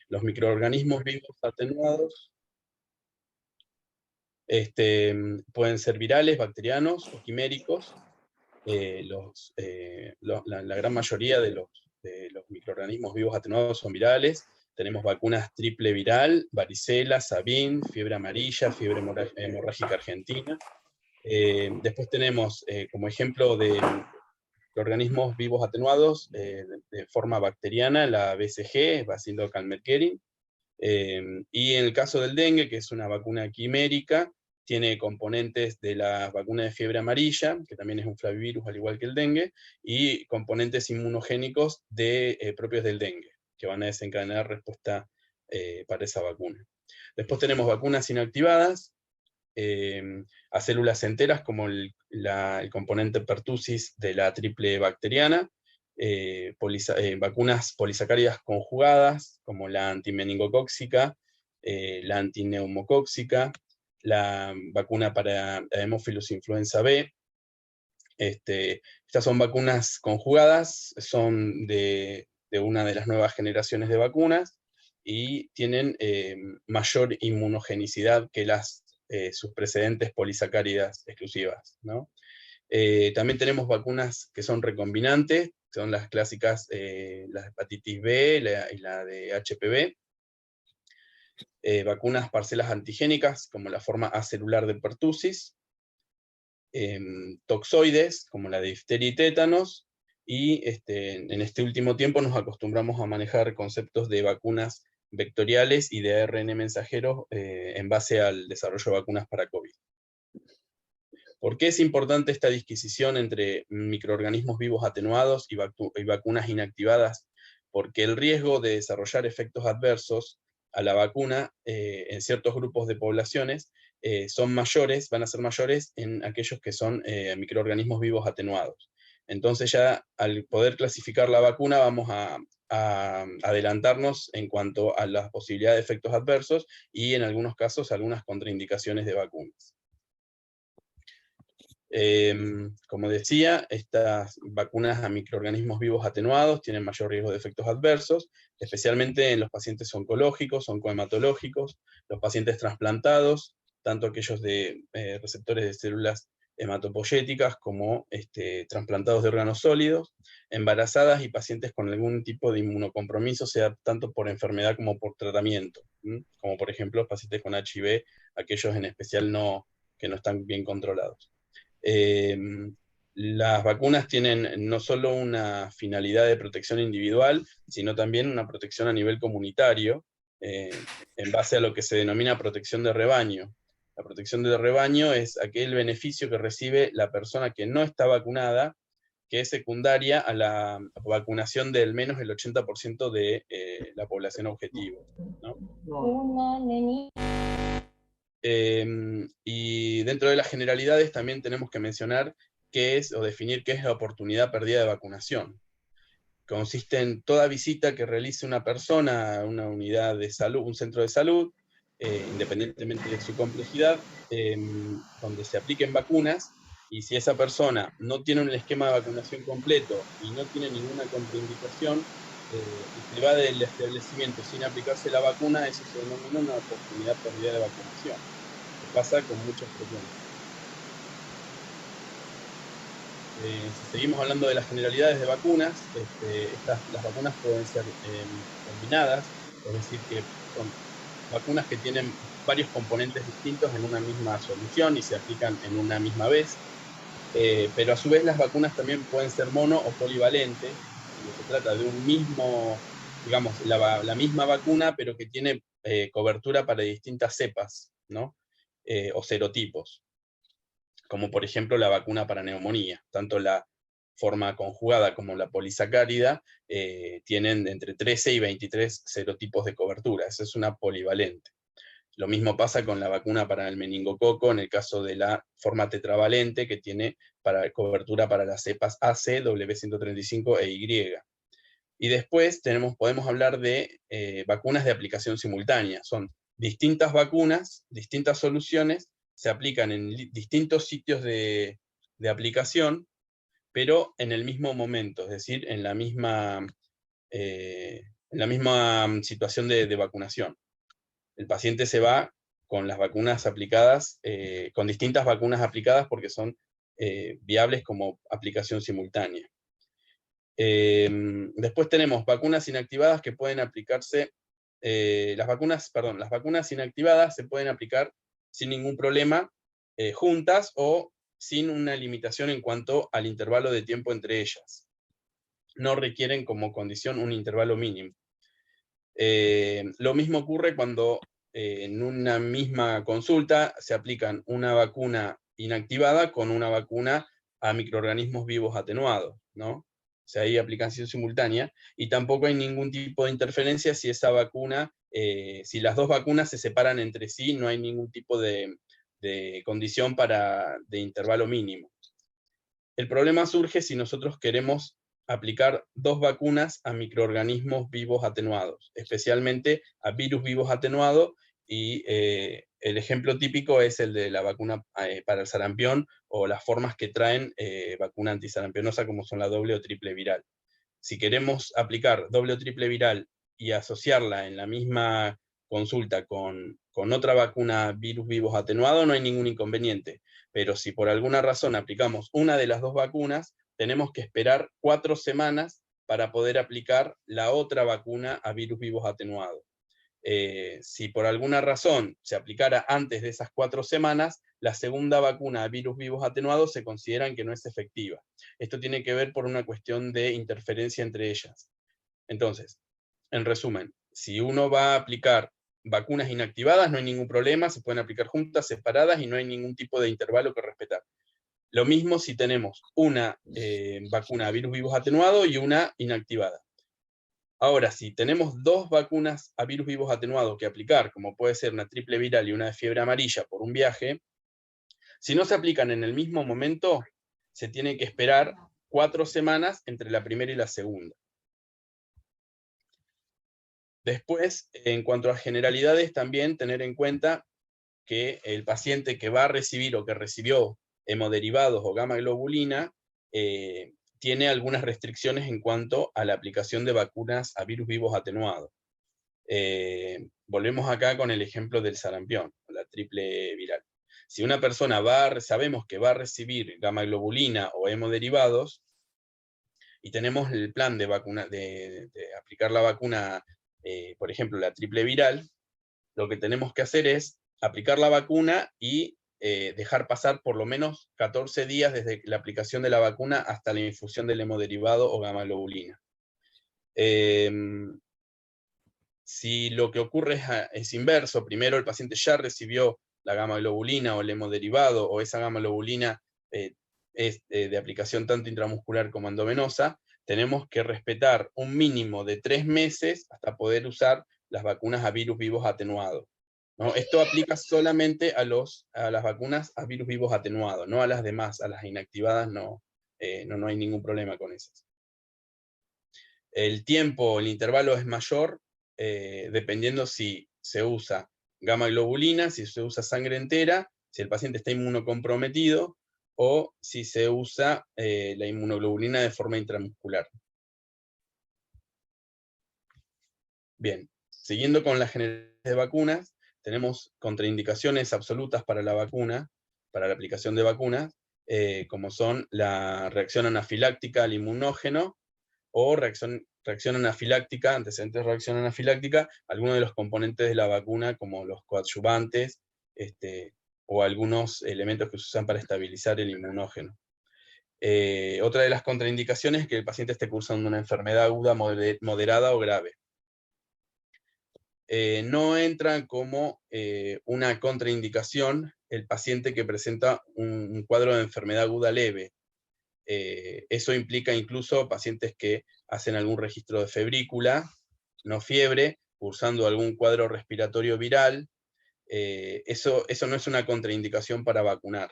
Los microorganismos vivos atenuados pueden ser virales, bacterianos o quiméricos. La gran mayoría de los microorganismos vivos atenuados son virales. Tenemos vacunas triple viral, varicela, Sabin, fiebre amarilla, fiebre hemorrágica argentina. Después tenemos como ejemplo de organismos vivos atenuados de forma bacteriana, la BCG, Bacillus calmette-guerin. Y en el caso del dengue, que es una vacuna quimérica, tiene componentes de la vacuna de fiebre amarilla, que también es un flavivirus al igual que el dengue, y componentes inmunogénicos propios del dengue, que van a desencadenar respuesta para esa vacuna. Después tenemos vacunas inactivadas, a células enteras, como el componente pertussis de la triple bacteriana, vacunas polisacáridas conjugadas, como la antimeningocóxica, la antineumocóxica, la vacuna para Haemophilus influenza B. Estas son vacunas conjugadas, son de una de las nuevas generaciones de vacunas, y tienen mayor inmunogenicidad que sus precedentes polisacáridas exclusivas, ¿no? También tenemos vacunas que son recombinantes, son las clásicas, la hepatitis B y la de HPV. Vacunas parcelas antigénicas, como la forma acelular de pertussis. Toxoides, como la de difteria y tétanos. Y en este último tiempo nos acostumbramos a manejar conceptos de vacunas vectoriales y de ARN mensajero en base al desarrollo de vacunas para COVID. ¿Por qué es importante esta disquisición entre microorganismos vivos atenuados y vacunas inactivadas? Porque el riesgo de desarrollar efectos adversos a la vacuna en ciertos grupos de poblaciones van a ser mayores en aquellos que son microorganismos vivos atenuados. Entonces ya al poder clasificar la vacuna vamos a adelantarnos en cuanto a las posibilidades de efectos adversos y en algunos casos algunas contraindicaciones de vacunas. Como decía, estas vacunas a microorganismos vivos atenuados tienen mayor riesgo de efectos adversos, especialmente en los pacientes oncológicos, oncohematológicos, los pacientes trasplantados, tanto aquellos de receptores de células hematopoyéticas como trasplantados de órganos sólidos, embarazadas y pacientes con algún tipo de inmunocompromiso, sea tanto por enfermedad como por tratamiento, como por ejemplo los pacientes con HIV, aquellos en especial que no están bien controlados. Las vacunas tienen no solo una finalidad de protección individual, sino también una protección a nivel comunitario, en base a lo que se denomina protección de rebaño. La protección de rebaño es aquel beneficio que recibe la persona que no está vacunada, que es secundaria a la vacunación del menos el 80% de la población objetivo, ¿no? Y dentro de las generalidades también tenemos que mencionar qué es o definir qué es la oportunidad perdida de vacunación. Consiste en toda visita que realice una persona a una unidad de salud, un centro de salud, independientemente de su complejidad, donde se apliquen vacunas, y si esa persona no tiene un esquema de vacunación completo y no tiene ninguna contraindicación, y se va del establecimiento sin aplicarse la vacuna, eso se denomina una oportunidad perdida de vacunación, que pasa con mucha frecuencia. Si seguimos hablando de las generalidades de vacunas, las vacunas pueden ser combinadas, es decir, que son vacunas que tienen varios componentes distintos en una misma solución y se aplican en una misma vez, pero a su vez las vacunas también pueden ser mono o polivalentes, donde se trata de un mismo, digamos, la misma vacuna, pero que tiene cobertura para distintas cepas, ¿no? O serotipos, como por ejemplo la vacuna para neumonía. Tanto la forma conjugada como la polisacárida tienen entre 13 y 23 serotipos de cobertura. Esa es una polivalente. Lo mismo pasa con la vacuna para el meningococo, en el caso de la forma tetravalente, que tiene cobertura para las cepas AC, W135 e Y. Y después podemos hablar de vacunas de aplicación simultánea. Son distintas vacunas, distintas soluciones, se aplican en distintos sitios de aplicación, pero en el mismo momento, es decir, en la misma situación de vacunación. El paciente se va con las vacunas aplicadas, con distintas vacunas aplicadas porque son viables como aplicación simultánea. Después tenemos vacunas inactivadas que pueden aplicarse, las vacunas inactivadas se pueden aplicar sin ningún problema, juntas o sin una limitación en cuanto al intervalo de tiempo entre ellas. No requieren como condición un intervalo mínimo. Lo mismo ocurre cuando en una misma consulta se aplican una vacuna inactivada con una vacuna a microorganismos vivos atenuados, ¿no? O sea, hay aplicación simultánea y tampoco hay ningún tipo de interferencia si esa vacuna, si las dos vacunas se separan entre sí, no hay ningún tipo de condición de intervalo mínimo. El problema surge si nosotros queremos aplicar dos vacunas a microorganismos vivos atenuados, especialmente a virus vivos atenuados, y el ejemplo típico es el de la vacuna para el sarampión o las formas que traen vacuna antisarampionosa como son la doble o triple viral. Si queremos aplicar doble o triple viral y asociarla en la misma consulta con otra vacuna virus vivos atenuado, no hay ningún inconveniente. Pero si por alguna razón aplicamos una de las dos vacunas, tenemos que esperar 4 semanas para poder aplicar la otra vacuna a virus vivos atenuados. Si por alguna razón se aplicara antes de esas 4 semanas, la segunda vacuna a virus vivos atenuados se consideran que no es efectiva. Esto tiene que ver por una cuestión de interferencia entre ellas. Entonces, en resumen, si uno va a aplicar vacunas inactivadas, no hay ningún problema, se pueden aplicar juntas, separadas, y no hay ningún tipo de intervalo que respetar. Lo mismo si tenemos una vacuna a virus vivos atenuado y una inactivada. Ahora, si tenemos dos vacunas a virus vivos atenuados que aplicar, como puede ser una triple viral y una de fiebre amarilla por un viaje, si no se aplican en el mismo momento, se tiene que esperar 4 semanas entre la primera y la segunda. Después, en cuanto a generalidades, también tener en cuenta que el paciente que va a recibir o que recibió hemoderivados o gamma globulina tiene algunas restricciones en cuanto a la aplicación de vacunas a virus vivos atenuados. Volvemos acá con el ejemplo del sarampión, la triple viral. Si una persona sabemos que va a recibir gamma globulina o hemoderivados, y tenemos el plan de aplicar la vacuna, por ejemplo, la triple viral, lo que tenemos que hacer es aplicar la vacuna y dejar pasar por lo menos 14 días desde la aplicación de la vacuna hasta la infusión del hemoderivado o gamma globulina. Si lo que ocurre es inverso, primero el paciente ya recibió la gamma globulina o el hemoderivado, o esa gamma globulina es de aplicación tanto intramuscular como endovenosa, tenemos que respetar un mínimo de 3 meses hasta poder usar las vacunas a virus vivos atenuados, ¿no? Esto aplica solamente a las vacunas a virus vivos atenuados, no a las demás, a las inactivadas no hay ningún problema con esas. El tiempo, el intervalo es mayor, dependiendo si se usa gamma globulina, si se usa sangre entera, si el paciente está inmunocomprometido, o si se usa la inmunoglobulina de forma intramuscular. Bien, siguiendo con las generalidades de vacunas, tenemos contraindicaciones absolutas para la vacuna, para la aplicación de vacunas, como son la reacción anafiláctica al inmunógeno, o reacción anafiláctica, antecedentes de reacción anafiláctica, algunos de los componentes de la vacuna, como los coadyuvantes, o algunos elementos que se usan para estabilizar el inmunógeno. Otra de las contraindicaciones es que el paciente esté cursando una enfermedad aguda moderada o grave. No entra como una contraindicación el paciente que presenta un cuadro de enfermedad aguda leve. Eso implica incluso pacientes que hacen algún registro de febrícula, no fiebre, cursando algún cuadro respiratorio viral. Eso no es una contraindicación para vacunar.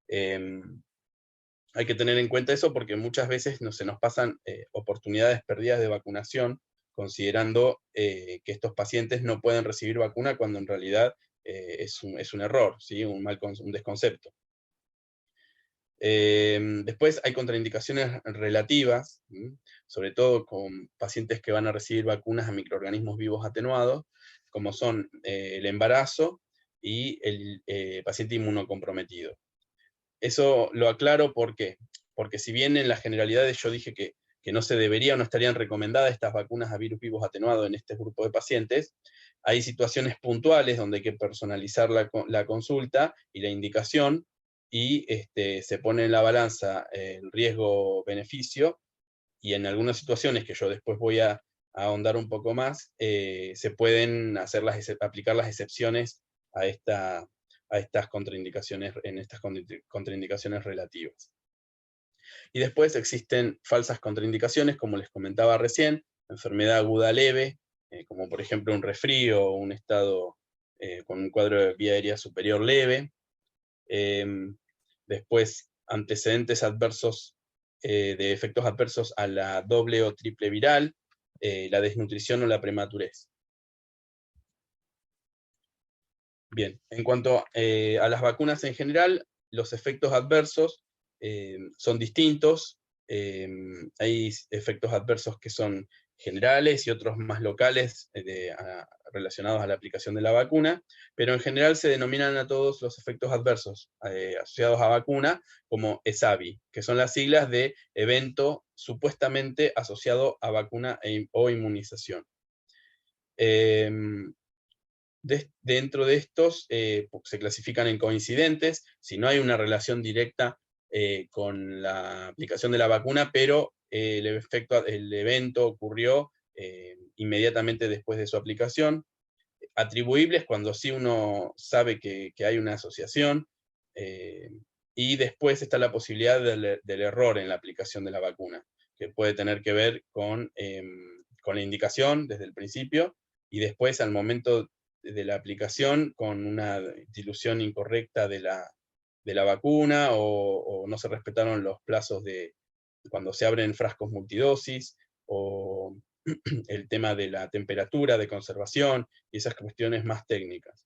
Hay que tener en cuenta eso porque muchas veces se nos pasan oportunidades perdidas de vacunación, considerando que estos pacientes no pueden recibir vacuna cuando en realidad es un error, ¿sí? un desconcepto. Después hay contraindicaciones relativas, sobre todo con pacientes que van a recibir vacunas a microorganismos vivos atenuados, como son el embarazo y el paciente inmunocomprometido. Eso lo aclaro porque si bien en las generalidades yo dije que no se debería o no estarían recomendadas estas vacunas a virus vivos atenuados en este grupo de pacientes, hay situaciones puntuales donde hay que personalizar la consulta y la indicación, y se pone en la balanza el riesgo-beneficio, y en algunas situaciones que yo después voy a ahondar un poco más, se pueden aplicar las excepciones a, a estas contraindicaciones, en estas contraindicaciones relativas. Y después existen falsas contraindicaciones, como les comentaba recién, enfermedad aguda leve, como por ejemplo un resfrío o un estado con un cuadro de vía aérea superior leve. Después, antecedentes adversos de efectos adversos a la doble o triple viral, la desnutrición o la prematurez. Bien, en cuanto a las vacunas en general, los efectos adversos son distintos. Hay efectos adversos que son generales y otros más locales relacionados a la aplicación de la vacuna, pero en general se denominan a todos los efectos adversos asociados a vacuna como ESAVI, que son las siglas de evento supuestamente asociado a vacuna o inmunización. Dentro de estos se clasifican en coincidentes, si no hay una relación directa con la aplicación de la vacuna, pero el evento ocurrió inmediatamente después de su aplicación. Atribuibles cuando sí uno sabe que hay una asociación, y después está la posibilidad del error en la aplicación de la vacuna, que puede tener que ver con la indicación desde el principio, y después al momento de la aplicación con una dilución incorrecta de la vacuna, o no se respetaron los plazos de cuando se abren frascos multidosis, o el tema de la temperatura de conservación y esas cuestiones más técnicas.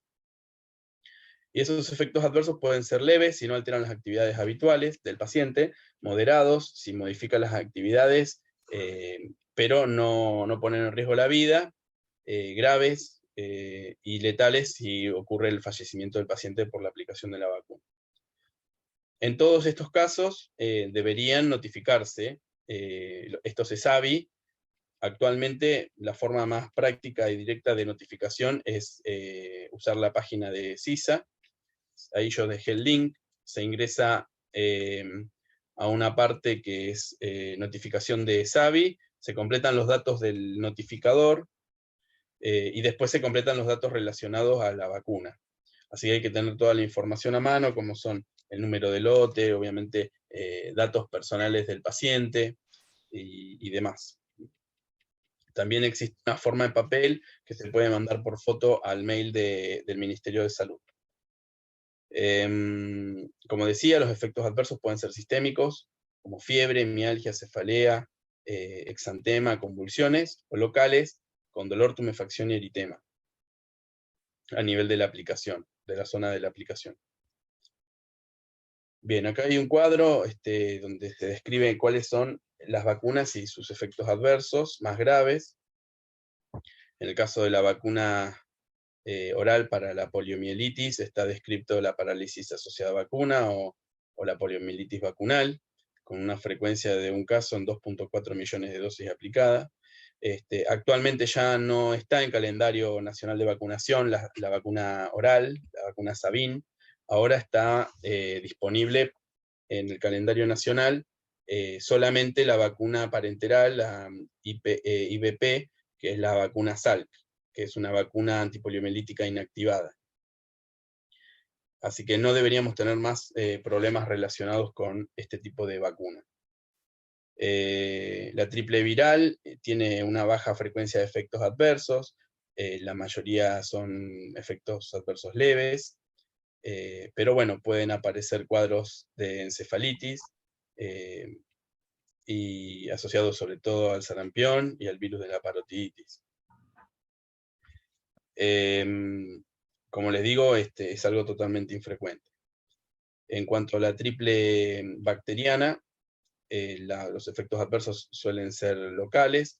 Y esos efectos adversos pueden ser leves si no alteran las actividades habituales del paciente, moderados si modifican las actividades, pero no ponen en riesgo la vida, graves y letales si ocurre el fallecimiento del paciente por la aplicación de la vacuna. En todos estos casos deberían notificarse estos ESAVI. Actualmente la forma más práctica y directa de notificación es usar la página de CISA. Ahí yo dejé el link, se ingresa a una parte que es notificación de ESAVI, se completan los datos del notificador y después se completan los datos relacionados a la vacuna. Así que hay que tener toda la información a mano, como son el número de lote, obviamente datos personales del paciente y demás. También existe una forma de papel que se puede mandar por foto al mail del Ministerio de Salud. Como decía, los efectos adversos pueden ser sistémicos, como fiebre, mialgia, cefalea, exantema, convulsiones, o locales, con dolor, tumefacción y eritema, a nivel de la aplicación, de la zona de la aplicación. Bien, acá hay un cuadro donde se describe cuáles son las vacunas y sus efectos adversos más graves. En el caso de la vacuna oral para la poliomielitis está descrito la parálisis asociada a vacuna o la poliomielitis vacunal, con una frecuencia de un caso en 2.4 millones de dosis aplicadas. Actualmente ya no está en calendario nacional de vacunación la vacuna oral, la vacuna Sabin. Ahora está disponible en el calendario nacional solamente la vacuna parenteral, la IVP, que es la vacuna Salk, que es una vacuna antipoliomielítica inactivada. Así que no deberíamos tener más problemas relacionados con este tipo de vacuna. La triple viral tiene una baja frecuencia de efectos adversos, la mayoría son efectos adversos leves, pero bueno, pueden aparecer cuadros de encefalitis, y asociados sobre todo al sarampión y al virus de la parotiditis. Como les digo, es algo totalmente infrecuente. En cuanto a la triple bacteriana, los efectos adversos suelen ser locales,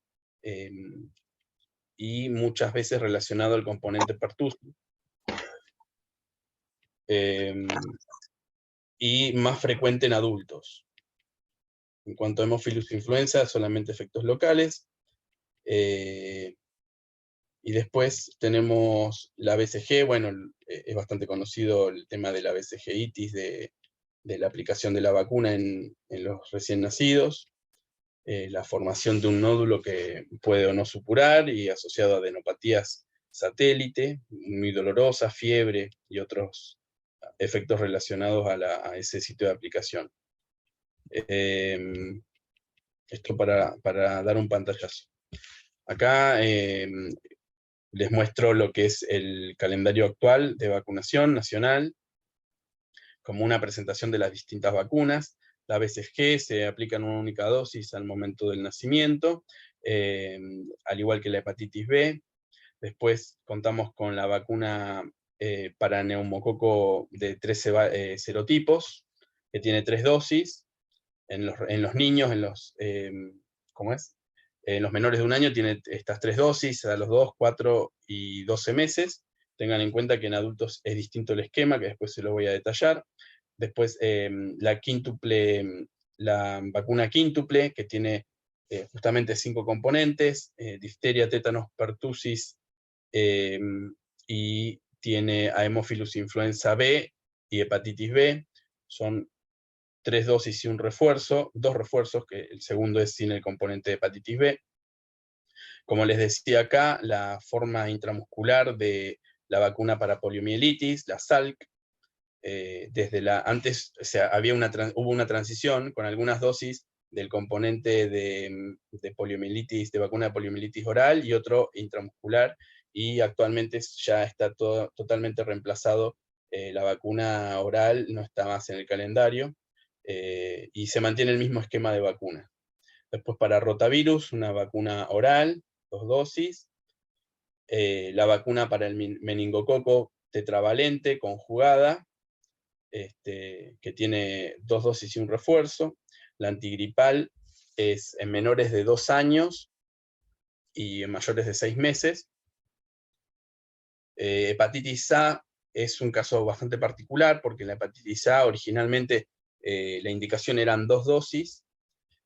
y muchas veces relacionado al componente pertussis, y más frecuente en adultos. En cuanto a Haemophilus influenza, solamente efectos locales. Y después tenemos la BCG, bueno, es bastante conocido el tema de la BCG-itis, de la aplicación de la vacuna en los recién nacidos, la formación de un nódulo que puede o no supurar y asociado a adenopatías satélite, muy dolorosas, fiebre y otros efectos relacionados a ese sitio de aplicación. Esto para dar un pantallazo. Acá les muestro lo que es el calendario actual de vacunación nacional, como una presentación de las distintas vacunas. La BCG se aplica en una única dosis al momento del nacimiento, al igual que la hepatitis B. Después contamos con la vacuna para neumococo de 13 serotipos, que tiene 3 dosis. En los niños, ¿cómo es? En los menores de un año tiene estas 3 dosis, a los 2, 4 y 12 meses. Tengan en cuenta que en adultos es distinto el esquema, que después se lo voy a detallar. Después la vacuna quíntuple, que tiene justamente 5 componentes, difteria, tétanos, pertussis, y tiene Haemophilus influenza B y hepatitis B. Son 3 dosis y un refuerzo, 2 refuerzos, que el segundo es sin el componente de hepatitis B. Como les decía acá, la forma intramuscular de la vacuna para poliomielitis, la SALC, antes, o sea, hubo una transición con algunas dosis del componente de poliomielitis, de vacuna de poliomielitis oral, y otro intramuscular, y actualmente ya está totalmente reemplazado. La vacuna oral no está más en el calendario, y se mantiene el mismo esquema de vacuna. Después para rotavirus, una vacuna oral, 2 dosis. La vacuna para el meningococo tetravalente conjugada, que tiene 2 dosis y un refuerzo. La antigripal es en menores de 2 años y en mayores de 6 meses. Hepatitis A es un caso bastante particular, porque la hepatitis A originalmente la indicación eran 2 dosis,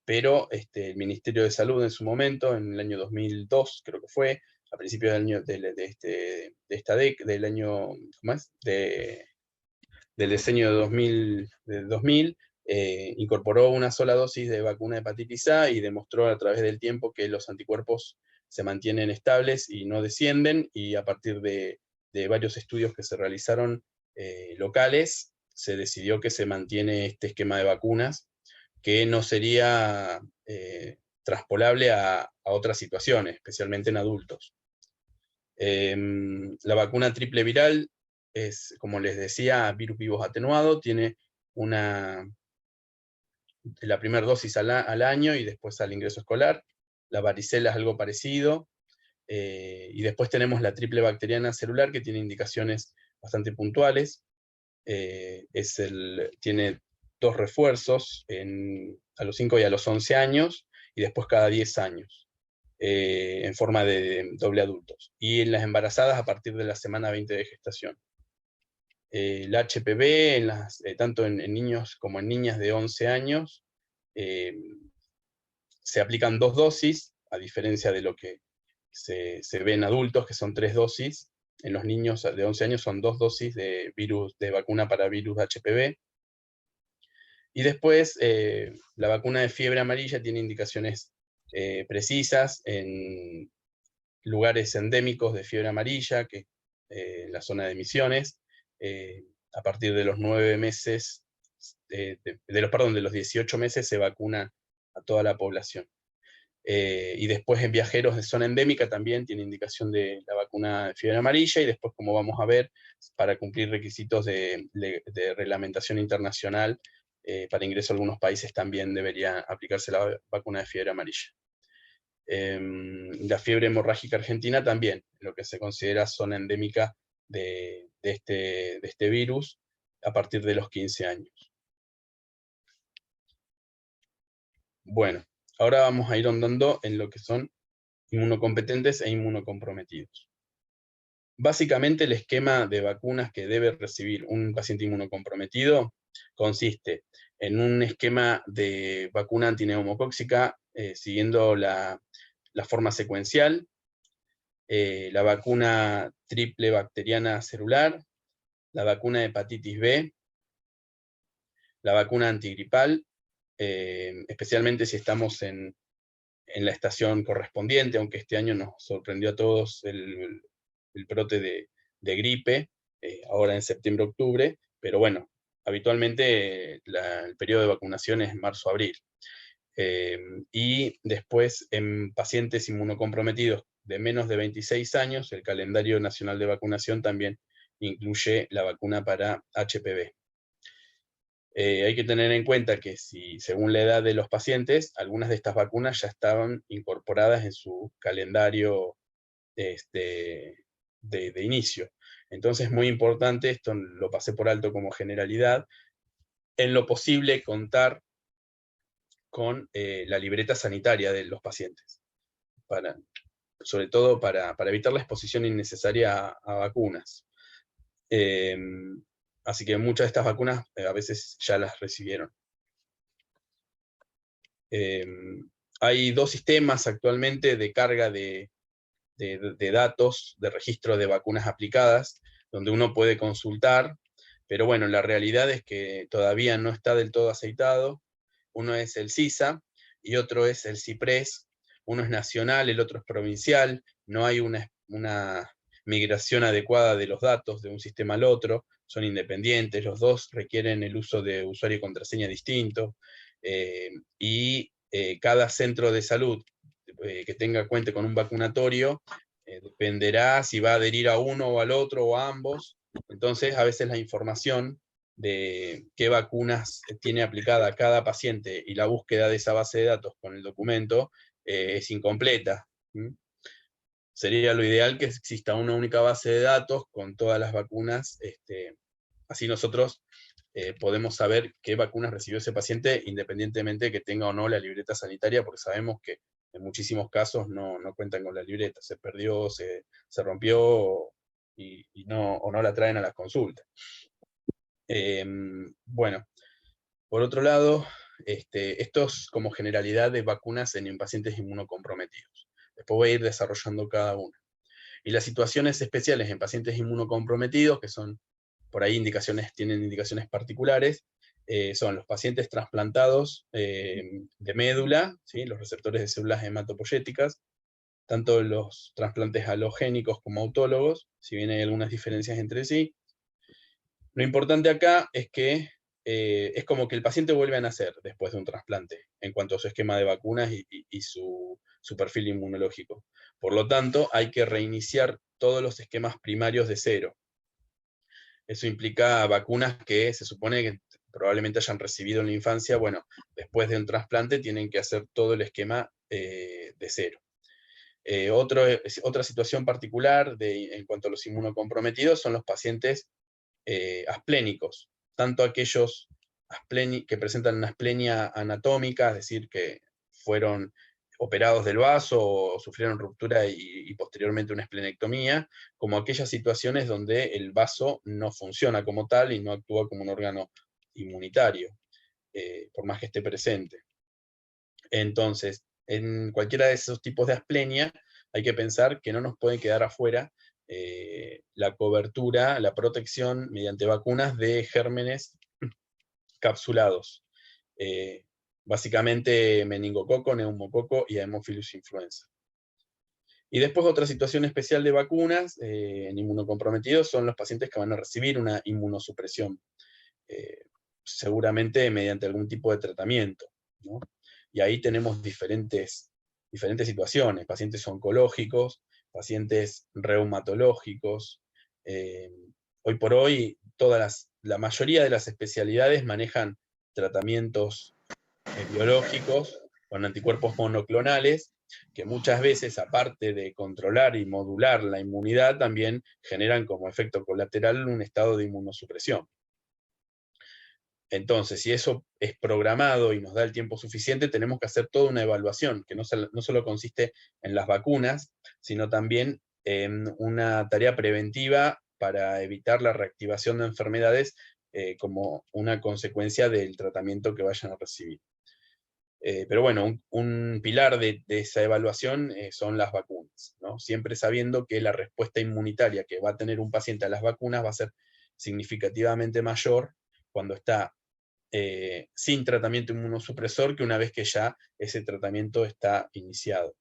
pero el Ministerio de Salud en su momento, en el año 2002, creo que fue, a principios del año del año, ¿cómo es? Del diseño de 2000, incorporó una sola dosis de vacuna de hepatitis A y demostró a través del tiempo que los anticuerpos se mantienen estables y no descienden, y a partir de varios estudios que se realizaron locales, se decidió que se mantiene este esquema de vacunas, que no sería traspolable a otras situaciones, especialmente en adultos. La vacuna triple viral es, como les decía, virus vivos atenuado, tiene la primera dosis al año y después al ingreso escolar. La varicela es algo parecido. Y después tenemos la triple bacteriana celular, que tiene indicaciones bastante puntuales. Tiene 2 refuerzos a los 5 y a los 11 años, y después cada 10 años, en forma de doble adultos. Y en las embarazadas a partir de la semana 20 de gestación. El HPV, tanto en niños como en niñas de 11 años, se aplican 2 dosis, a diferencia de lo que se ve en adultos, que son 3 dosis. En los niños de 11 años son 2 dosis de vacuna para virus HPV. Y después, la vacuna de fiebre amarilla tiene indicaciones precisas en lugares endémicos de fiebre amarilla, que en la zona de Misiones, a partir de los 9 meses, de los 18 meses se vacuna a toda la población. Y después en viajeros de zona endémica también tiene indicación de la vacuna de fiebre amarilla, y después, como vamos a ver, para cumplir requisitos de reglamentación internacional, para ingreso a algunos países también debería aplicarse la vacuna de fiebre amarilla. La fiebre hemorrágica argentina también, lo que se considera zona endémica de este virus, a partir de los 15 años. Bueno, ahora vamos a ir ahondando en lo que son inmunocompetentes e inmunocomprometidos. Básicamente el esquema de vacunas que debe recibir un paciente inmunocomprometido consiste en un esquema de vacuna antineumocóxica siguiendo la forma secuencial, la vacuna triple bacteriana celular, la vacuna de hepatitis B, la vacuna antigripal, especialmente si estamos en la estación correspondiente, aunque este año nos sorprendió a todos el brote de gripe, ahora en septiembre-octubre, pero bueno, habitualmente el periodo de vacunación es marzo-abril. Y después en pacientes inmunocomprometidos de menos de 26 años, el calendario nacional de vacunación también incluye la vacuna para HPV. Hay que tener en cuenta que si, según la edad de los pacientes, algunas de estas vacunas ya estaban incorporadas en su calendario de inicio. Entonces es muy importante, esto lo pasé por alto como generalidad, en lo posible contar con la libreta sanitaria de los pacientes, sobre todo para evitar la exposición innecesaria a vacunas. Así que muchas de estas vacunas a veces ya las recibieron. Hay dos sistemas actualmente de carga de datos, de registro de vacunas aplicadas, donde uno puede consultar, pero bueno, la realidad es que todavía no está del todo aceitado. Uno es el CISA y otro es el CIPRES. Uno es nacional, el otro es provincial. No hay una migración adecuada de los datos de un sistema al otro. Son independientes, los dos requieren el uso de usuario y contraseña distinto. Y cada centro de salud que cuente con un vacunatorio dependerá si va a adherir a uno o al otro o a ambos. Entonces, a veces la información de qué vacunas tiene aplicada cada paciente y la búsqueda de esa base de datos con el documento es incompleta. Sería lo ideal que exista una única base de datos con todas las vacunas, así nosotros podemos saber qué vacunas recibió ese paciente independientemente de que tenga o no la libreta sanitaria, porque sabemos que en muchísimos casos no cuentan con la libreta, se perdió, se rompió o no la traen a las consultas. Bueno, por otro lado, esto es como generalidad de vacunas en pacientes inmunocomprometidos. Después voy a ir desarrollando cada una. Y las situaciones especiales en pacientes inmunocomprometidos, que son por ahí tienen indicaciones particulares, son los pacientes trasplantados de médula, ¿sí? Los receptores de células hematopoyéticas, tanto los trasplantes halogénicos como autólogos, si bien hay algunas diferencias entre sí. Lo importante acá es que es como que el paciente vuelve a nacer después de un trasplante, en cuanto a su esquema de vacunas y su perfil inmunológico. Por lo tanto, hay que reiniciar todos los esquemas primarios de cero. Eso implica vacunas que se supone que probablemente hayan recibido en la infancia. Bueno, después de un trasplante tienen que hacer todo el esquema de cero. Otra situación particular en cuanto a los inmunocomprometidos son los pacientes asplénicos, tanto aquellos que presentan una asplenia anatómica, es decir, que fueron operados del vaso o sufrieron ruptura y posteriormente una esplenectomía, como aquellas situaciones donde el vaso no funciona como tal y no actúa como un órgano inmunitario, por más que esté presente. Entonces, en cualquiera de esos tipos de asplenia, hay que pensar que no nos puede quedar afuera la cobertura, la protección mediante vacunas de gérmenes capsulados. Básicamente meningococo, neumococo y Haemophilus influenza. Y después otra situación especial de vacunas en inmunocomprometidos son los pacientes que van a recibir una inmunosupresión, seguramente mediante algún tipo de tratamiento, ¿no? Y ahí tenemos diferentes situaciones, pacientes oncológicos, pacientes reumatológicos. Hoy por hoy, la mayoría de las especialidades manejan tratamientos biológicos con anticuerpos monoclonales, que muchas veces, aparte de controlar y modular la inmunidad, también generan como efecto colateral un estado de inmunosupresión. Entonces, si eso es programado y nos da el tiempo suficiente, tenemos que hacer toda una evaluación, que no solo consiste en las vacunas, sino también en una tarea preventiva para evitar la reactivación de enfermedades como una consecuencia del tratamiento que vayan a recibir. Pero bueno, un pilar de esa evaluación son las vacunas, ¿no? Siempre sabiendo que la respuesta inmunitaria que va a tener un paciente a las vacunas va a ser significativamente mayor cuando está sin tratamiento inmunosupresor que una vez que ya ese tratamiento está iniciado.